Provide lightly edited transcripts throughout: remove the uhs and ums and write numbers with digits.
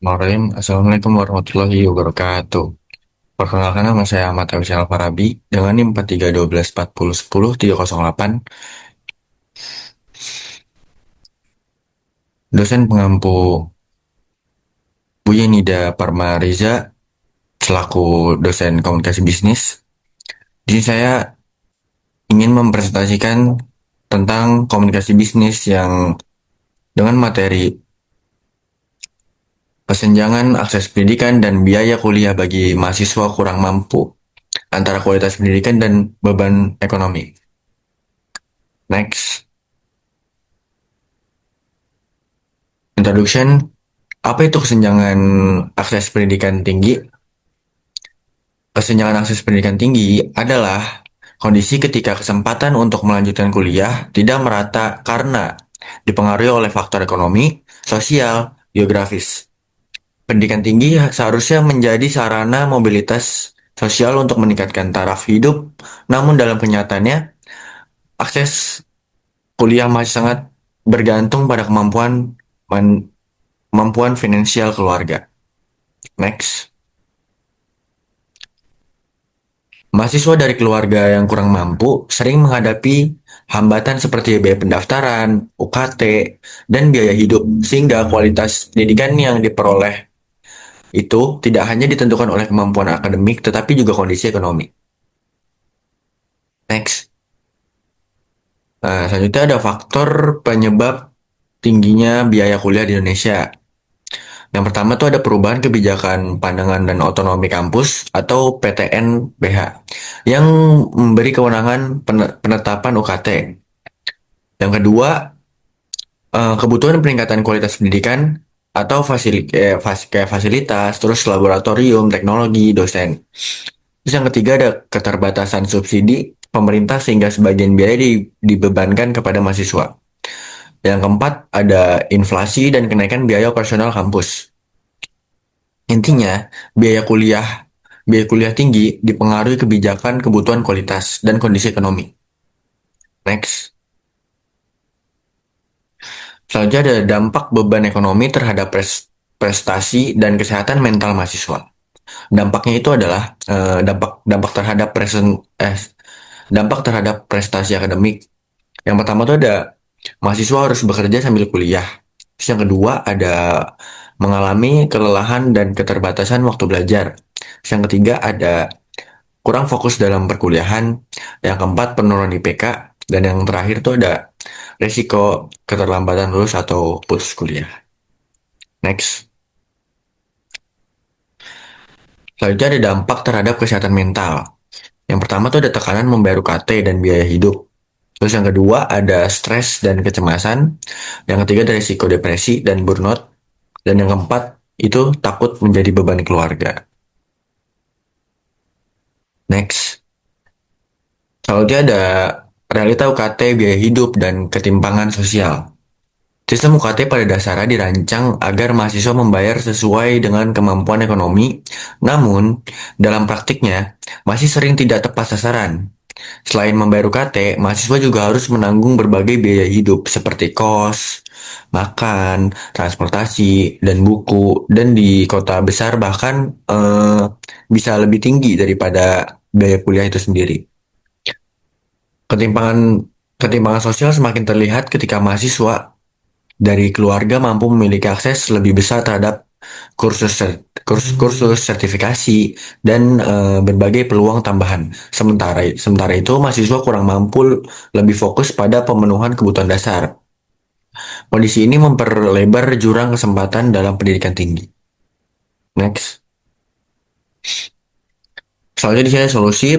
Assalamualaikum warahmatullahi wabarakatuh. Perkenalkan nama saya Ahmad Awizal Farabi dengan NIM 43124010 308, dosen pengampu Bu Yenida Parmariza selaku dosen komunikasi bisnis. Di sini saya ingin mempresentasikan tentang komunikasi bisnis yang dengan materi kesenjangan akses pendidikan dan biaya kuliah bagi mahasiswa kurang mampu antara kualitas pendidikan dan beban ekonomi. Next, introduction. Apa itu kesenjangan akses pendidikan tinggi? Kesenjangan akses pendidikan tinggi adalah kondisi ketika kesempatan untuk melanjutkan kuliah tidak merata karena dipengaruhi oleh faktor ekonomi, sosial, geografis. Pendidikan tinggi seharusnya menjadi sarana mobilitas sosial untuk meningkatkan taraf hidup, namun dalam kenyataannya, akses kuliah masih sangat bergantung pada kemampuan finansial keluarga. Next. Mahasiswa dari keluarga yang kurang mampu sering menghadapi hambatan seperti biaya pendaftaran, UKT, dan biaya hidup, sehingga kualitas pendidikan yang diperoleh itu tidak hanya ditentukan oleh kemampuan akademik, tetapi juga kondisi ekonomi. Next. Nah, selanjutnya ada faktor penyebab tingginya biaya kuliah di Indonesia. Yang pertama tuh ada perubahan kebijakan pandangan dan otonomi kampus atau PTN-BH yang memberi kewenangan penetapan UKT. Yang kedua, kebutuhan peningkatan kualitas pendidikan atau kayak fasilitas, terus laboratorium, teknologi, dosen. Terus yang ketiga ada keterbatasan subsidi pemerintah sehingga sebagian biaya dibebankan kepada mahasiswa. Yang keempat ada inflasi dan kenaikan biaya operasional kampus. Intinya, biaya kuliah tinggi dipengaruhi kebijakan kebutuhan kualitas dan kondisi ekonomi. Next. Selanjutnya ada dampak beban ekonomi terhadap prestasi dan kesehatan mental mahasiswa. Dampaknya itu adalah dampak terhadap prestasi akademik. Yang pertama itu ada mahasiswa harus bekerja sambil kuliah. Terus yang kedua ada mengalami kelelahan dan keterbatasan waktu belajar. Terus yang ketiga ada kurang fokus dalam perkuliahan. Yang keempat penurunan IPK. Dan yang terakhir itu ada resiko keterlambatan lulus atau putus kuliah. Next. Selanjutnya ada dampak terhadap kesehatan mental. Yang pertama tuh ada tekanan membayar UKT dan biaya hidup. Terus yang kedua ada stres dan kecemasan. Yang ketiga ada risiko depresi dan burnout. Dan yang keempat itu takut menjadi beban keluarga. Next. Selanjutnya ada realita UKT, biaya hidup, dan ketimpangan sosial. Sistem UKT pada dasarnya dirancang agar mahasiswa membayar sesuai dengan kemampuan ekonomi, namun dalam praktiknya masih sering tidak tepat sasaran. Selain membayar UKT, mahasiswa juga harus menanggung berbagai biaya hidup seperti kos, makan, transportasi, dan buku. Dan di kota besar bahkan bisa lebih tinggi daripada biaya kuliah itu sendiri. Ketimpangan ketimpangan sosial semakin terlihat ketika mahasiswa dari keluarga mampu memiliki akses lebih besar terhadap kursus sertifikasi dan berbagai peluang tambahan. Sementara itu mahasiswa kurang mampu lebih fokus pada pemenuhan kebutuhan dasar. Kondisi ini memperlebar jurang kesempatan dalam pendidikan tinggi. Next. Selanjutnya di sini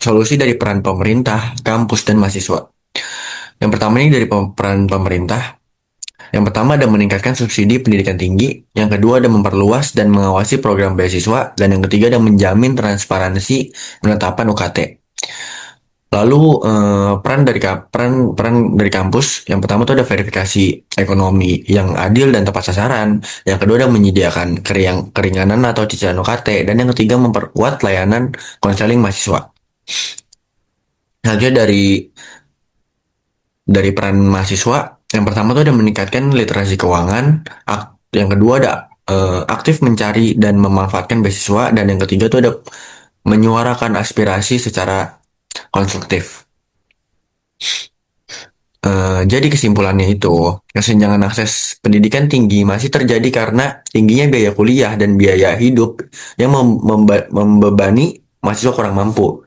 solusi dari peran pemerintah, kampus dan mahasiswa. Yang pertama ini dari peran pemerintah. Yang pertama ada meningkatkan subsidi pendidikan tinggi, yang kedua ada memperluas dan mengawasi program beasiswa, dan yang ketiga ada menjamin transparansi penetapan UKT. Lalu peran dari kampus, yang pertama itu ada verifikasi ekonomi yang adil dan tepat sasaran, yang kedua ada menyediakan keringanan atau cicilan UKT, dan yang ketiga memperkuat layanan konseling mahasiswa. Selanjutnya dari peran mahasiswa, yang pertama itu ada meningkatkan literasi keuangan, Yang kedua ada aktif mencari dan memanfaatkan beasiswa, dan yang ketiga tuh ada menyuarakan aspirasi secara konstruktif. Jadi kesimpulannya itu, kesenjangan akses pendidikan tinggi masih terjadi karena tingginya biaya kuliah dan biaya hidup yang membebani mahasiswa kurang mampu.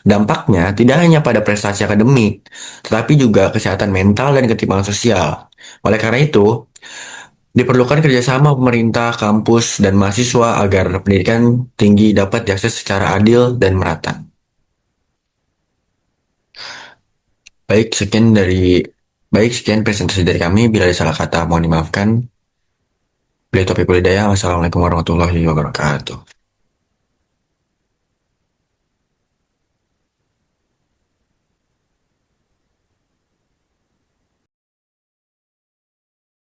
Dampaknya tidak hanya pada prestasi akademik, tetapi juga kesehatan mental dan ketimpangan sosial. Oleh karena itu, diperlukan kerjasama pemerintah, kampus, dan mahasiswa agar pendidikan tinggi dapat diakses secara adil dan merata. Baik, sekian dari Baik, sekian presentasi dari kami. Bila ada salah kata, mohon dimaafkan. Bila topik hidayah. Wassalamualaikum warahmatullahi wabarakatuh.